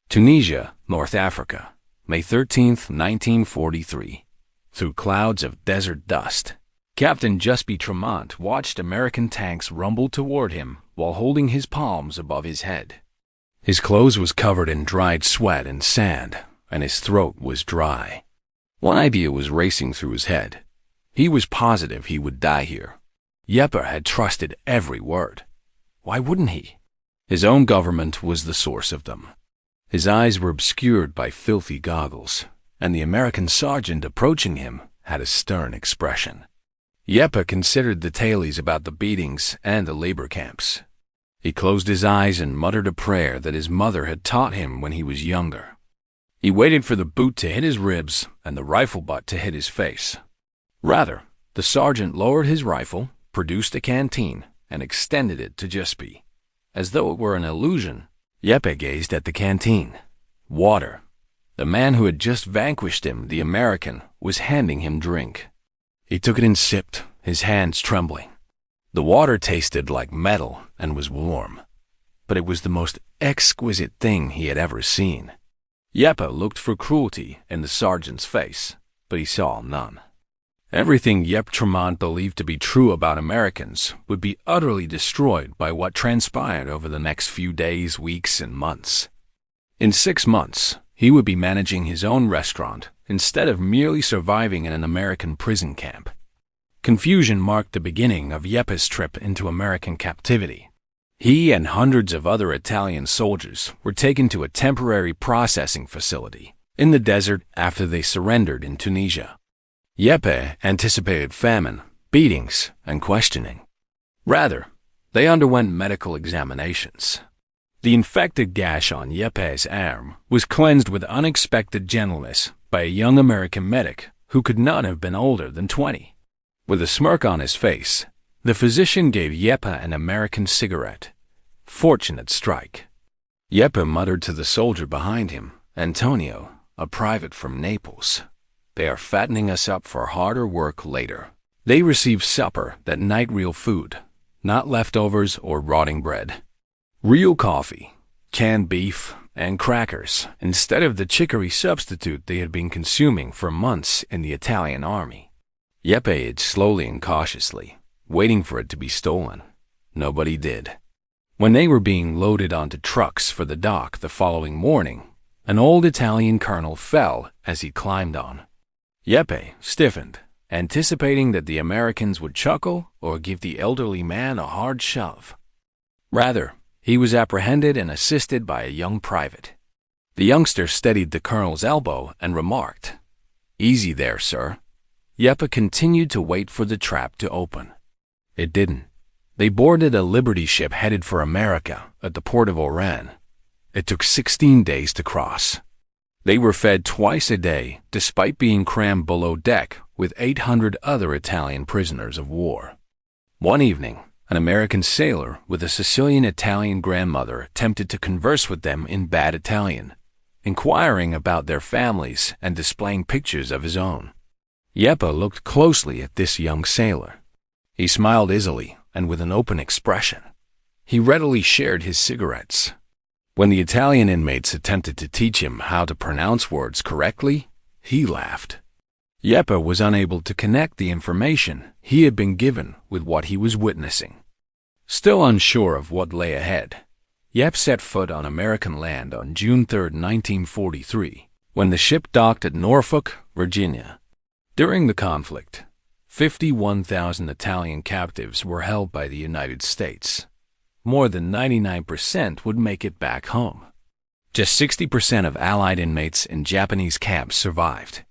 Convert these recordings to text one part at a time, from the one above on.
Tunisia, North Africa, May 13, 1943. Through clouds of desert dust, Captain Jeppe Traumante watched American tanks rumble toward him while holding his palms above his head. His clothes was covered in dried sweat and sand, and his throat was dry. One idea was racing through his head. He was positive he would die here. Jeppe had trusted every word. Why wouldn't he? His own government was the source of them. His eyes were obscured by filthy goggles, and the American sergeant approaching him had a stern expression. Jeppe considered the tales about the beatings and the labor camps. He closed his eyes and muttered a prayer that his mother had taught him when he was younger. He waited for the boot to hit his ribs and the rifle butt to hit his face. Rather, the sergeant lowered his rifle, produced a canteen, and extended it to Jeppe. As though it were an illusion, Jeppe gazed at the canteen. Water. The man who had just vanquished him, the American, was handing him drink. He took it and sipped, his hands trembling. The water tasted like metal and was warm, but it was the most exquisite thing he had ever seen. Jeppe looked for cruelty in the sergeant's face, but he saw none. Everything Jeppe Traumante believed to be true about Americans would be utterly destroyed by what transpired over the next few days, weeks, and months. In 6 months, he would be managing his own restaurant instead of merely surviving in an American prison camp. Confusion marked the beginning of Jeppe's trip into American captivity. He and hundreds of other Italian soldiers were taken to a temporary processing facility in the desert after they surrendered in Tunisia. Jeppe anticipated famine, beatings, and questioning. Rather, they underwent medical examinations. The infected gash on Jeppe's arm was cleansed with unexpected gentleness by a young American medic who could not have been older than 20. With a smirk on his face, the physician gave Jeppe an American cigarette. Fortunate strike. Jeppe muttered to the soldier behind him, Antonio, a private from Naples. They are fattening us up for harder work later. They receive supper that night, real food, not leftovers or rotting bread. Real coffee, canned beef, and crackers instead of the chicory substitute they had been consuming for months in the Italian army. Jeppe ate slowly and cautiously, waiting for it to be stolen. Nobody did. When they were being loaded onto trucks for the dock the following morning, an old Italian colonel fell as he climbed on. Jeppe stiffened, anticipating that the Americans would chuckle or give the elderly man a hard shove. Rather, he was apprehended and assisted by a young private. The youngster steadied the colonel's elbow and remarked, "Easy there, sir." Jeppe continued to wait for the trap to open. It didn't. They boarded a Liberty ship headed for America at the port of Oran. It took 16 days to cross. They were fed twice a day, despite being crammed below deck with 800 other Italian prisoners of war. One evening, an American sailor with a Sicilian-Italian grandmother attempted to converse with them in bad Italian, inquiring about their families and displaying pictures of his own. Jeppe looked closely at this young sailor. He smiled easily and with an open expression. He readily shared his cigarettes. When the Italian inmates attempted to teach him how to pronounce words correctly, he laughed. Jeppe was unable to connect the information he had been given with what he was witnessing. Still unsure of what lay ahead, Jeppe set foot on American land on June 3, 1943, when the ship docked at Norfolk, Virginia. During the conflict, 51,000 Italian captives were held by the United States. More than 99% would make it back home. Just 60% of Allied inmates in Japanese camps survived.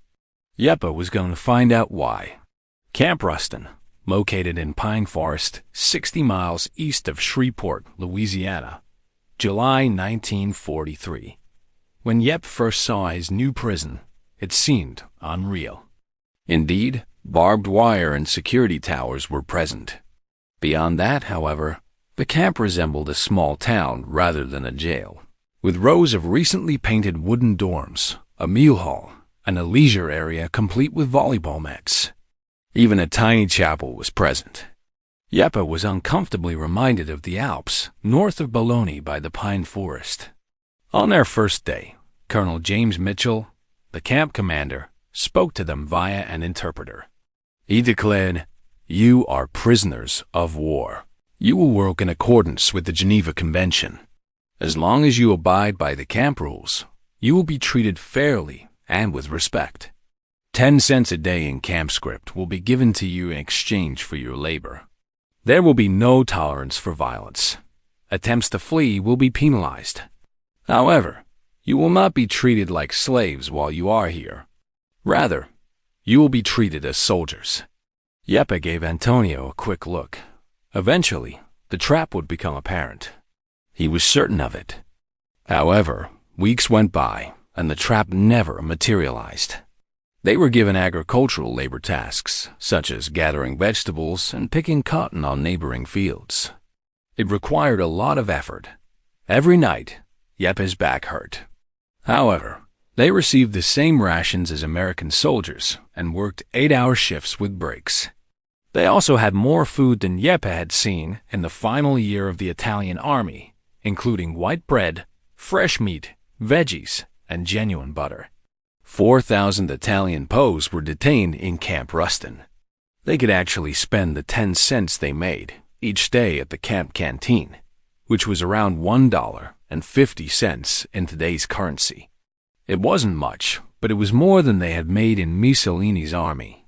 Jeppe was going to find out why. Camp Ruston, located in Pine Forest, 60 miles east of Shreveport, Louisiana, July 1943. When Jeppe first saw his new prison, it seemed unreal. Indeed, barbed wire and security towers were present. Beyond that, however, the camp resembled a small town rather than a jail, with rows of recently painted wooden dorms, a meal hall, and a leisure area complete with volleyball nets. Even a tiny chapel was present. Jeppe was uncomfortably reminded of the Alps, north of Bologna by the pine forest. On their first day, Colonel James Mitchell, the camp commander, spoke to them via an interpreter. He declared, "You are prisoners of war. You will work in accordance with the Geneva Convention. As long as you abide by the camp rules, you will be treated fairly and with respect. 10 cents a day in camp script will be given to you in exchange for your labor. There will be no tolerance for violence. Attempts to flee will be penalized. However, you will not be treated like slaves while you are here. Rather, you will be treated as soldiers." Jeppe gave Antonio a quick look. Eventually, the trap would become apparent. He was certain of it. However, weeks went by, and the trap never materialized. They were given agricultural labor tasks, such as gathering vegetables and picking cotton on neighboring fields. It required a lot of effort. Every night, Jeppe's back hurt. However, they received the same rations as American soldiers and worked 8-hour shifts with breaks. They also had more food than Jeppe had seen in the final year of the Italian army, including white bread, fresh meat, veggies, and genuine butter. 4,000 Italian POWs were detained in Camp Rustin. They could actually spend the 10 cents they made each day at the camp canteen, which was around $1.50 in today's currency. It wasn't much, but it was more than they had made in Mussolini's army.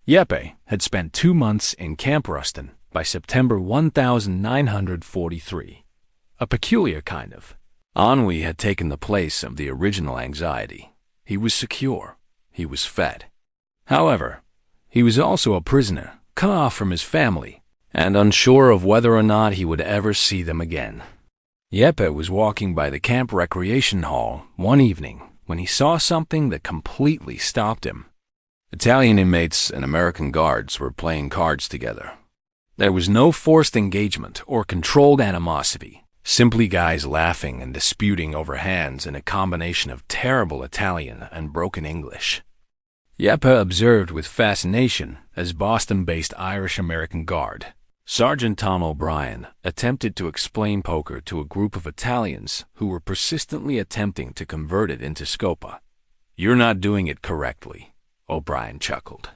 Jeppe had spent 2 months in Camp Rustin by September 1943. A peculiar kind of ennui had taken the place of the original anxiety. He was secure. He was fed. However, he was also a prisoner, cut off from his family, and unsure of whether or not he would ever see them again. Jeppe was walking by the camp recreation hall one evening when he saw something that completely stopped him. Italian inmates and American guards were playing cards together. There was no forced engagement or controlled animosity, simply guys laughing and disputing over hands in a combination of terrible Italian and broken English. Jeppe observed with fascination as Boston-based Irish-American guard Sergeant Tom O'Brien attempted to explain poker to a group of Italians who were persistently attempting to convert it into scopa. "You're not doing it correctly," O'Brien chuckled.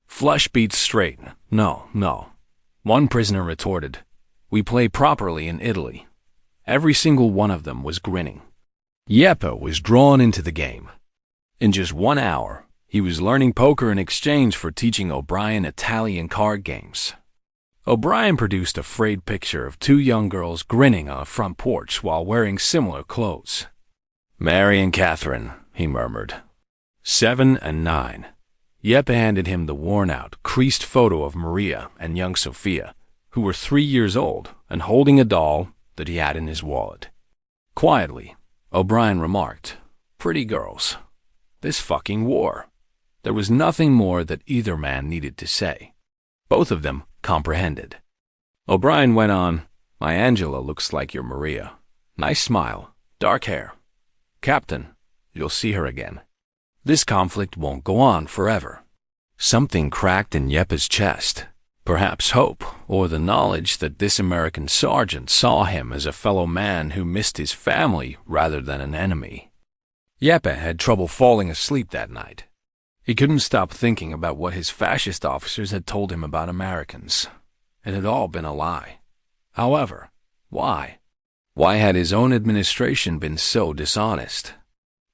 "Flush beats straight. No. One prisoner retorted, "We play properly in Italy." Every single one of them was grinning. Jeppe was drawn into the game. In just 1 hour, he was learning poker in exchange for teaching O'Brien Italian card games. O'Brien produced a frayed picture of 2 young girls grinning on a front porch while wearing similar clothes. "Mary and Catherine," he murmured. 7 and 9. Jeppe handed him the worn-out, creased photo of Maria and young Sophia, who were 3 years old and holding a doll that he had in his wallet. Quietly, O'Brien remarked, "Pretty girls. This fucking war." There was nothing more that either man needed to say. Both of them comprehended. O'Brien went on, "My Angela looks like your Maria. Nice smile, dark hair. Captain, you'll see her again. This conflict won't go on forever." Something cracked in Jeppe's chest. Perhaps hope, or the knowledge that this American sergeant saw him as a fellow man who missed his family rather than an enemy. Jeppe had trouble falling asleep that night. He couldn't stop thinking about what his fascist officers had told him about Americans. It had all been a lie. However, why? Why had his own administration been so dishonest?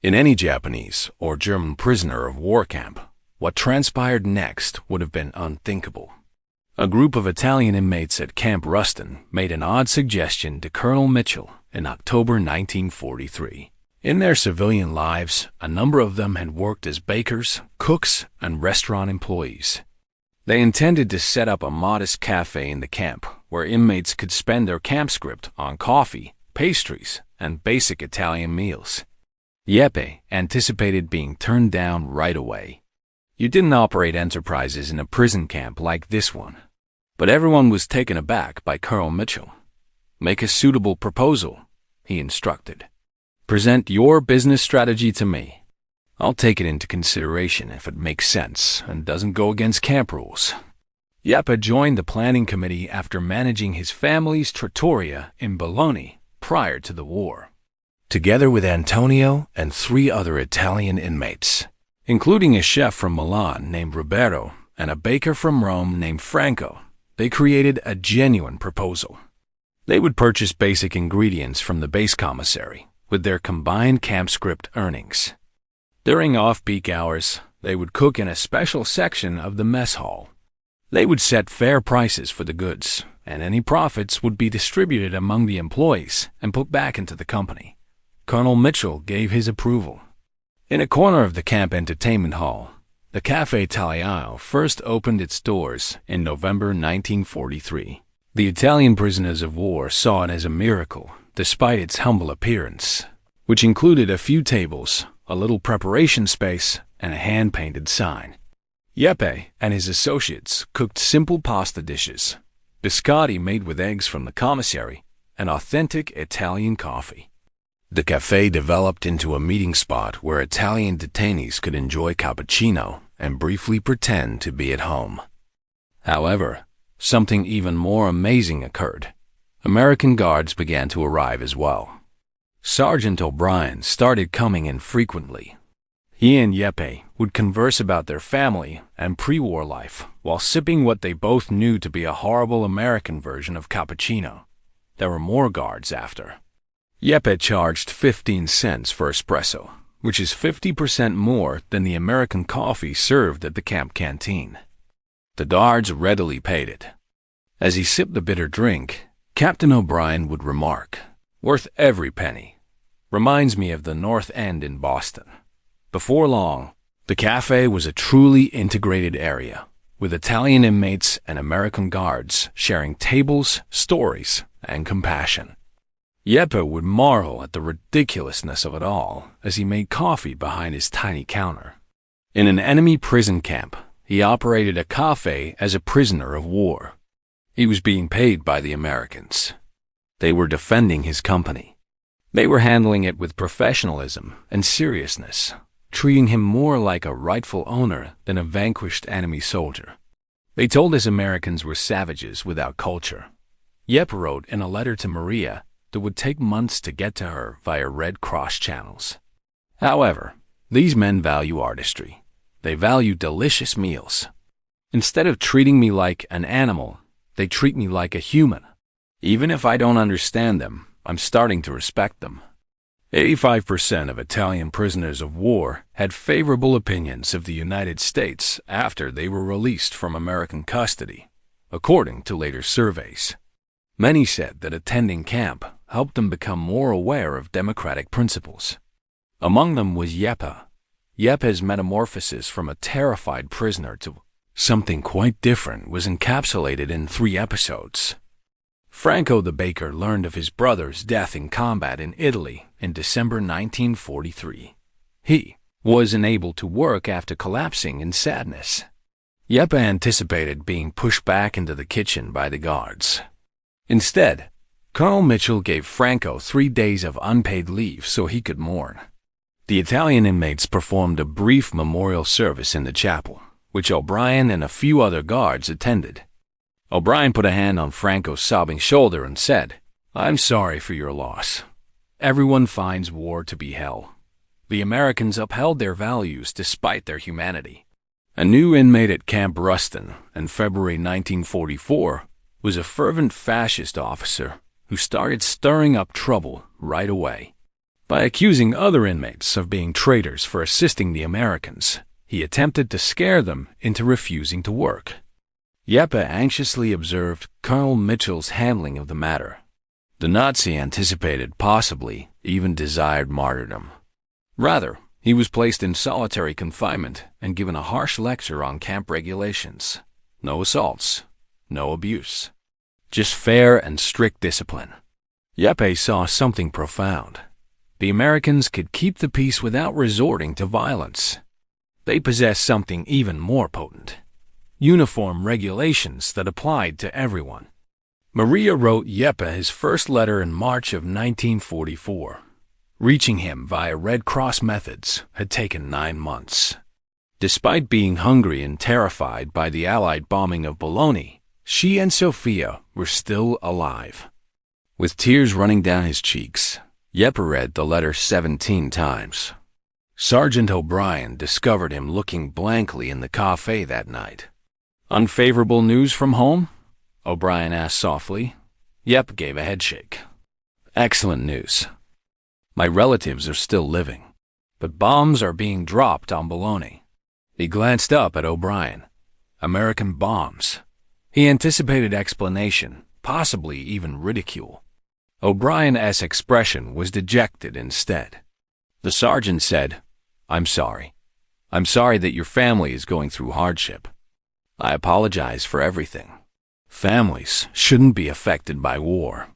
In any Japanese or German prisoner of war camp, what transpired next would have been unthinkable. A group of Italian inmates at Camp Rustin made an odd suggestion to Colonel Mitchell in October 1943. In their civilian lives, a number of them had worked as bakers, cooks, and restaurant employees. They intended to set up a modest café in the camp where inmates could spend their camp script on coffee, pastries, and basic Italian meals. Jeppe anticipated being turned down right away. You didn't operate enterprises in a prison camp like this one. But everyone was taken aback by Colonel Mitchell. "Make a suitable proposal," he instructed. "Present your business strategy to me. I'll take it into consideration if it makes sense and doesn't go against camp rules." Jeppe joined the planning committee after managing his family's trattoria in Bologna prior to the war. together with Antonio and 3 other Italian inmates, including a chef from Milan named Roberto and a baker from Rome named Franco. They created a genuine proposal. They would purchase basic ingredients from the base commissary with their combined camp script earnings. During off-peak hours, they would cook in a special section of the mess hall. They would set fair prices for the goods, and any profits would be distributed among the employees and put back into the company. Colonel Mitchell gave his approval. In a corner of the camp entertainment hall, the Café Italiano first opened its doors in November 1943. The Italian prisoners of war saw it as a miracle, despite its humble appearance, which included a few tables, a little preparation space, and a hand-painted sign. Jeppe and his associates cooked simple pasta dishes, biscotti made with eggs from the commissary, and authentic Italian coffee. The café developed into a meeting spot where Italian detainees could enjoy cappuccino and briefly pretend to be at home. However, something even more amazing occurred. American guards began to arrive as well. Sergeant O'Brien started coming in frequently. He and Jeppe would converse about their family and pre-war life while sipping what they both knew to be a horrible American version of cappuccino. There were more guards after. Jeppe charged 15 cents for espresso, which is 50% more than the American coffee served at the camp canteen. The guards readily paid it. As he sipped the bitter drink, Captain O'Brien would remark, "Worth every penny. Reminds me of the North End in Boston." Before long, the cafe was a truly integrated area, with Italian inmates and American guards sharing tables, stories, and compassion. Jeppe would marvel at the ridiculousness of it all as he made coffee behind his tiny counter. In an enemy prison camp, he operated a cafe as a prisoner of war. He was being paid by the Americans. They were defending his company. They were handling it with professionalism and seriousness, treating him more like a rightful owner than a vanquished enemy soldier. They told us Americans were savages without culture. Jeppe wrote in a letter to Maria that would take months to get to her via Red Cross channels. However, these men value artistry. They value delicious meals. Instead of treating me like an animal, they treat me like a human. Even if I don't understand them, I'm starting to respect them. 85% of Italian prisoners of war had favorable opinions of the United States after they were released from American custody, according to later surveys. Many said that attending camp helped them become more aware of democratic principles. Among them was Jeppe. Jeppe's metamorphosis from a terrified prisoner to something quite different was encapsulated in 3 episodes. Franco the baker learned of his brother's death in combat in Italy in December 1943. He was unable to work after collapsing in sadness. Jeppe anticipated being pushed back into the kitchen by the guards. Instead, Colonel Mitchell gave Franco 3 days of unpaid leave so he could mourn. The Italian inmates performed a brief memorial service in the chapel, which O'Brien and a few other guards attended. O'Brien put a hand on Franco's sobbing shoulder and said, "I'm sorry for your loss. Everyone finds war to be hell. The Americans upheld their values despite their humanity." A new inmate at Camp Ruston in February 1944 was a fervent fascist officer who started stirring up trouble right away. By accusing other inmates of being traitors for assisting the Americans, he attempted to scare them into refusing to work. Jeppe anxiously observed Colonel Mitchell's handling of the matter. The Nazi anticipated, possibly even desired martyrdom. Rather, he was placed in solitary confinement and given a harsh lecture on camp regulations. No assaults, no abuse. Just fair and strict discipline. Jeppe saw something profound. The Americans could keep the peace without resorting to violence. They possessed something even more potent: uniform regulations that applied to everyone. Maria wrote Jeppe his first letter in March of 1944. Reaching him via Red Cross methods had taken 9 months. Despite being hungry and terrified by the Allied bombing of Bologna, she and Sophia were still alive. With tears running down his cheeks, Jeppe read the letter 17 times. Sergeant O'Brien discovered him looking blankly in the café that night. "Unfavorable news from home?" O'Brien asked softly. Jeppe gave a headshake. "Excellent news. My relatives are still living, but bombs are being dropped on Bologna." He glanced up at O'Brien. American bombs. He anticipated explanation, possibly even ridicule. O'Brien's expression was dejected instead. The sergeant said, "I'm sorry. I'm sorry that your family is going through hardship. I apologize for everything. Families shouldn't be affected by war."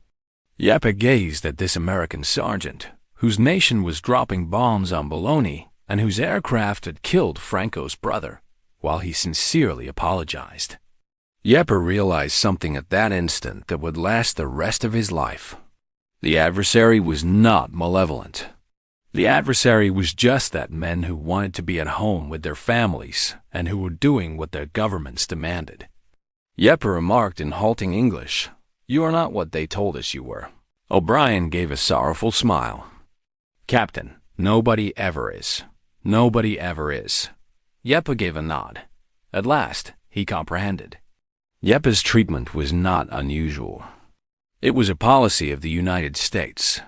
Jeppe gazed at this American sergeant, whose nation was dropping bombs on Bologna and whose aircraft had killed Franco's brother, while he sincerely apologized. Jeppe realized something at that instant that would last the rest of his life. The adversary was not malevolent. The adversary was just that men who wanted to be at home with their families and who were doing what their governments demanded. Jeppe remarked in halting English, "You are not what they told us you were." O'Brien gave a sorrowful smile. "Captain, nobody ever is. Nobody ever is." Jeppe gave a nod. At last, he comprehended. Jeppe's treatment was not unusual. It was a policy of the United States.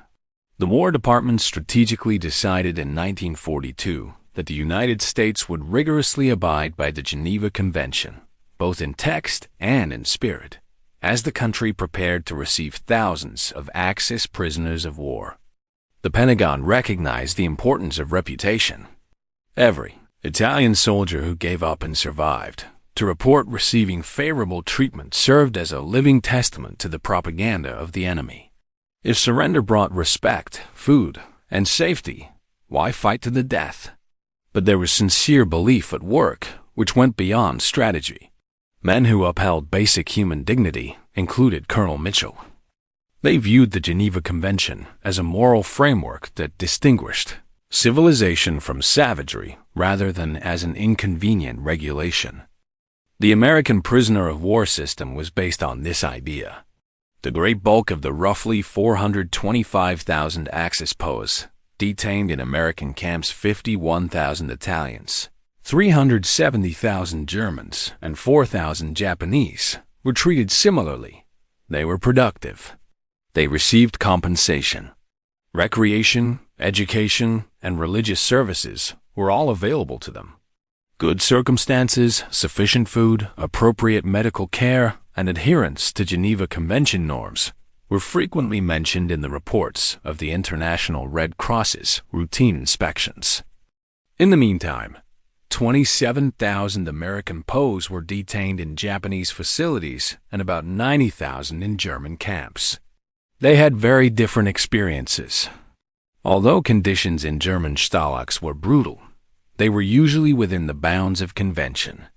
The War Department strategically decided in 1942 that the United States would rigorously abide by the Geneva Convention, both in text and in spirit, as the country prepared to receive thousands of Axis prisoners of war. The Pentagon recognized the importance of reputation. Every Italian soldier who gave up and survived to report receiving favorable treatment served as a living testament to the propaganda of the enemy. If surrender brought respect, food, and safety, why fight to the death? But there was sincere belief at work, which went beyond strategy. Men who upheld basic human dignity included Colonel Mitchell. They viewed the Geneva Convention as a moral framework that distinguished civilization from savagery rather than as an inconvenient regulation. The American prisoner of war system was based on this idea. The great bulk of the roughly 425,000 Axis POWs detained in American camps, 51,000 Italians, 370,000 Germans, and 4,000 Japanese, were treated similarly. They were productive. They received compensation. Recreation, education, and religious services were all available to them. Good circumstances, sufficient food, appropriate medical care, and adherence to Geneva Convention norms were frequently mentioned in the reports of the International Red Cross's routine inspections. In the meantime, 27,000 American POWs were detained in Japanese facilities and about 90,000 in German camps. They had very different experiences. Although conditions in German Stalags were brutal, they were usually within the bounds of convention.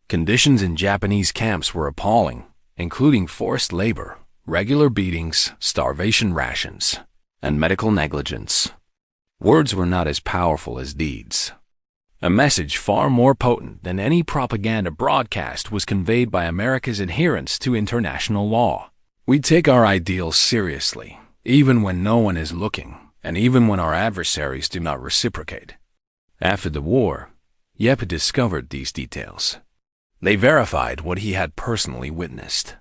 Conditions in Japanese camps were appalling, including forced labor, regular beatings, starvation rations, and medical negligence. Words were not as powerful as deeds. A message far more potent than any propaganda broadcast was conveyed by America's adherence to international law. We take our ideals seriously, even when no one is looking, and even when our adversaries do not reciprocate. After the war, Jeppe discovered these details. They verified what he had personally witnessed.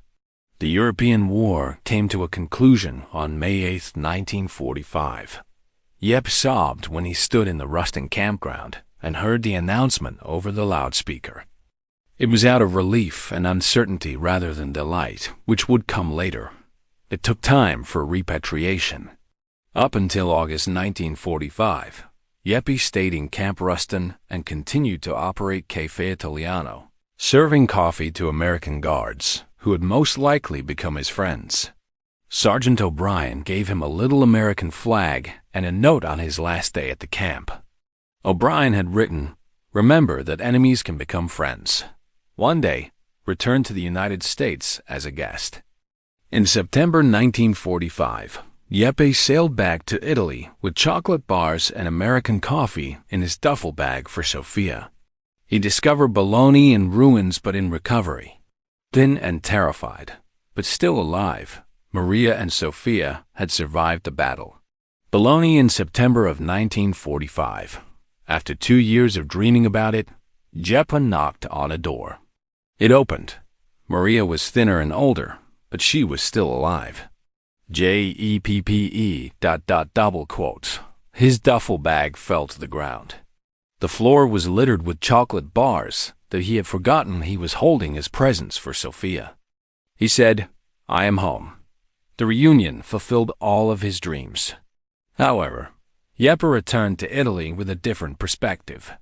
The European War came to a conclusion on May 8, 1945. Jeppe sobbed when he stood in the Ruston campground and heard the announcement over the loudspeaker. It was out of relief and uncertainty rather than delight, which would come later. It took time for repatriation. Up until August 1945, Jeppe stayed in Camp Ruston and continued to operate Café Italiano, serving coffee to American guards, who had most likely become his friends. Sergeant O'Brien gave him a little American flag and a note on his last day at the camp. O'Brien had written, "Remember that enemies can become friends. One day, return to the United States as a guest." In September 1945, Jeppe sailed back to Italy with chocolate bars and American coffee in his duffel bag for Sofia. He discovered Bologna in ruins but in recovery. Thin and terrified, but still alive, Maria and Sofia had survived the battle. Bologna in September of 1945. After 2 years of dreaming about it, Jeppe knocked on a door. It opened. Maria was thinner and older, but she was still alive. Jeppe ... double quotes. His duffel bag fell to the ground. The floor was littered with chocolate bars that he had forgotten he was holding as presents for Sophia. He said, "I am home." The reunion fulfilled all of his dreams. However, Jeppe returned to Italy with a different perspective.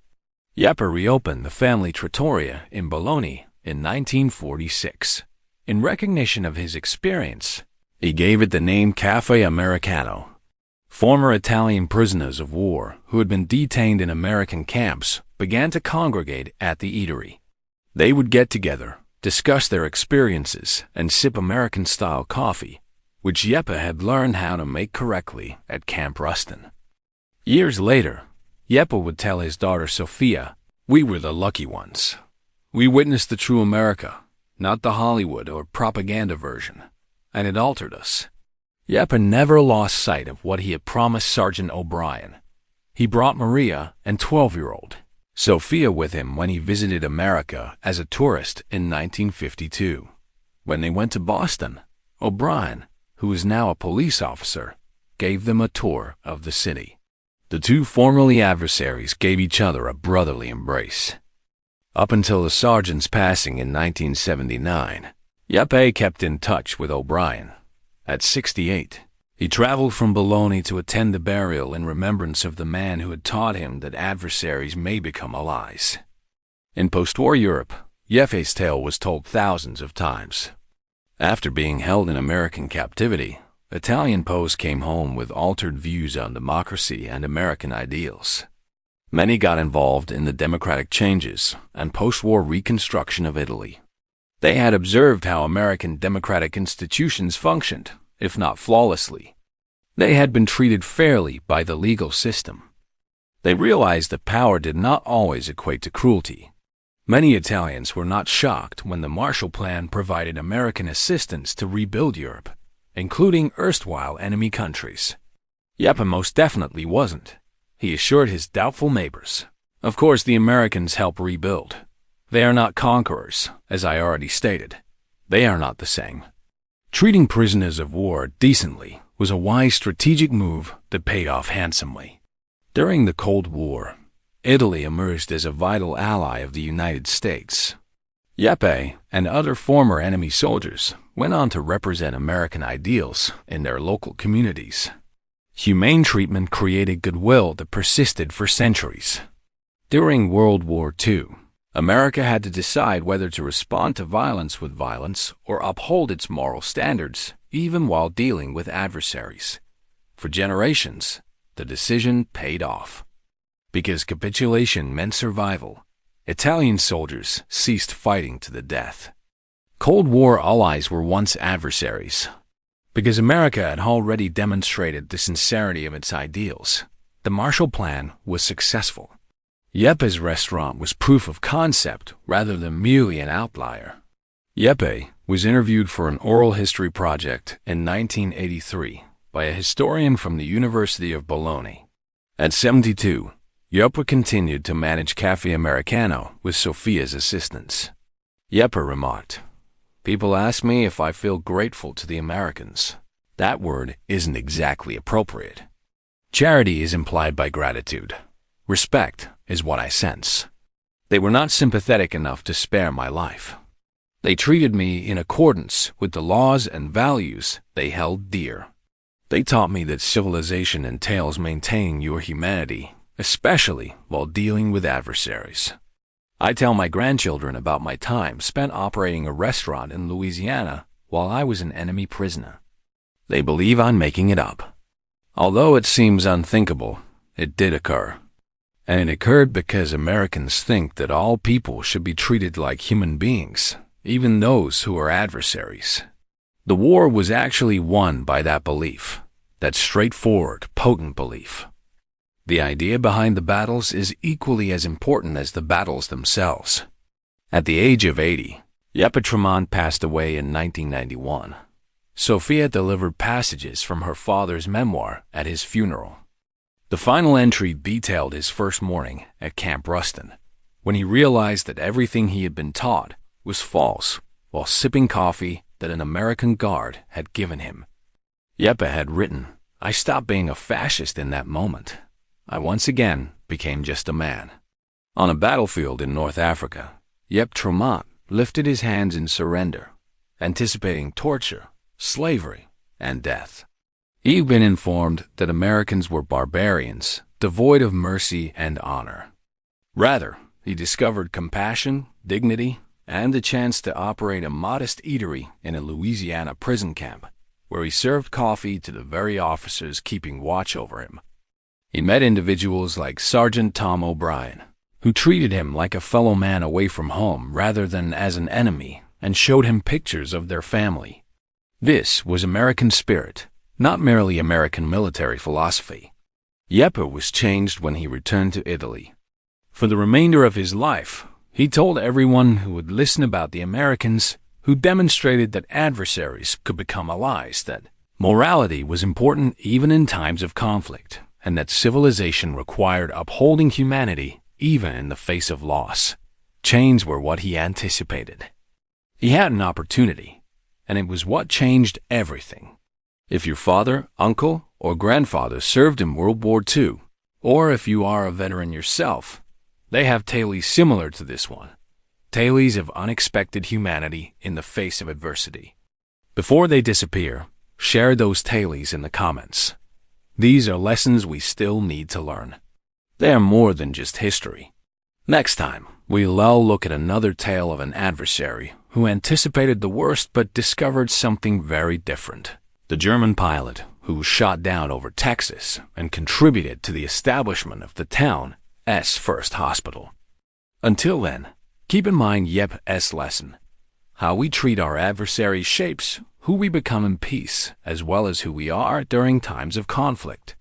Jeppe reopened the family trattoria in Bologna in 1946. In recognition of his experience, he gave it the name Café Americano. Former Italian prisoners of war who had been detained in American camps began to congregate at the eatery. They would get together, discuss their experiences, and sip American-style coffee, which Jeppe had learned how to make correctly at Camp Ruston. Years later, Jeppe would tell his daughter Sophia, "We were the lucky ones. We witnessed the true America, not the Hollywood or propaganda version, and it altered us." Jeppe never lost sight of what he had promised Sergeant O'Brien. He brought Maria and 12-year-old Sophia with him when he visited America as a tourist in 1952. When they went to Boston, O'Brien, who is now a police officer, gave them a tour of the city. The two formerly adversaries gave each other a brotherly embrace. Up until the sergeant's passing in 1979, Jeppe kept in touch with O'Brien. At 68, he traveled from Bologna to attend the burial in remembrance of the man who had taught him that adversaries may become allies. In post-war Europe, Jeppe's tale was told thousands of times. After being held in American captivity, Italian Poles came home with altered views on democracy and American ideals. Many got involved in the democratic changes and post-war reconstruction of Italy. They had observed how American democratic institutions functioned, if not flawlessly. They had been treated fairly by the legal system. They realized that power did not always equate to cruelty. Many Italians were not shocked when the Marshall Plan provided American assistance to rebuild Europe, including erstwhile enemy countries. Jeppe most definitely wasn't. He assured his doubtful neighbors. Of course, the Americans help rebuild. They are not conquerors, as I already stated. They are not the same. Treating prisoners of war decently was a wise strategic move that paid off handsomely. During the Cold War, Italy emerged as a vital ally of the United States. Jeppe and other former enemy soldiers went on to represent American ideals in their local communities. Humane treatment created goodwill that persisted for centuries. During World War II, America had to decide whether to respond to violence with violence or uphold its moral standards, even while dealing with adversaries. For generations, the decision paid off. Because capitulation meant survival, Italian soldiers ceased fighting to the death. Cold War allies were once adversaries. Because America had already demonstrated the sincerity of its ideals, the Marshall Plan was successful. Jeppe's restaurant was proof of concept rather than merely an outlier. Jeppe was interviewed for an oral history project in 1983 by a historian from the University of Bologna. At 72, Jeppe continued to manage Café Americano with Sophia's assistance. Jeppe remarked, "People ask me if I feel grateful to the Americans. That word isn't exactly appropriate. Charity is implied by gratitude. Respect is what I sense. They were not sympathetic enough to spare my life. They treated me in accordance with the laws and values they held dear. They taught me that civilization entails maintaining your humanity, especially while dealing with adversaries. I tell my grandchildren about my time spent operating a restaurant in Louisiana while I was an enemy prisoner. They believe I'm making it up. Although it seems unthinkable, it did occur. And it occurred because Americans think that all people should be treated like human beings, even those who are adversaries. The war was actually won by that belief, that straightforward, potent belief. The idea behind the battles is equally as important as the battles themselves. At the age of 80, Jeppe Traumante passed away in 1991. Sophia delivered passages from her father's memoir at his funeral. The final entry detailed his first morning at Camp Ruston, when he realized that everything he had been taught was false, while sipping coffee that an American guard had given him. Jeppe had written, "I stopped being a fascist in that moment. I once again became just a man." On a battlefield in North Africa, Jeppe Traumante lifted his hands in surrender, anticipating torture, slavery, and death. He'd been informed that Americans were barbarians, devoid of mercy and honor. Rather, he discovered compassion, dignity, and the chance to operate a modest eatery in a Louisiana prison camp, where he served coffee to the very officers keeping watch over him. He met individuals like Sergeant Tom O'Brien, who treated him like a fellow man away from home rather than as an enemy, and showed him pictures of their family. This was American spirit, not merely American military philosophy. Jeppe was changed when he returned to Italy. For the remainder of his life, he told everyone who would listen about the Americans who demonstrated that adversaries could become allies, that morality was important even in times of conflict, and that civilization required upholding humanity even in the face of loss. Chains were what he anticipated. He had an opportunity, and it was what changed everything. If your father, uncle, or grandfather served in World War II, or if you are a veteran yourself, they have tales similar to this one. Tales of unexpected humanity in the face of adversity. Before they disappear, share those tales in the comments. These are lessons we still need to learn. They are more than just history. Next time, we'll look at another tale of an adversary who anticipated the worst but discovered something very different. The German pilot who was shot down over Texas and contributed to the establishment of the town's first hospital. Until then, keep in mind Jeppe's lesson. How we treat our adversary shapes who we become in peace, as well as who we are during times of conflict.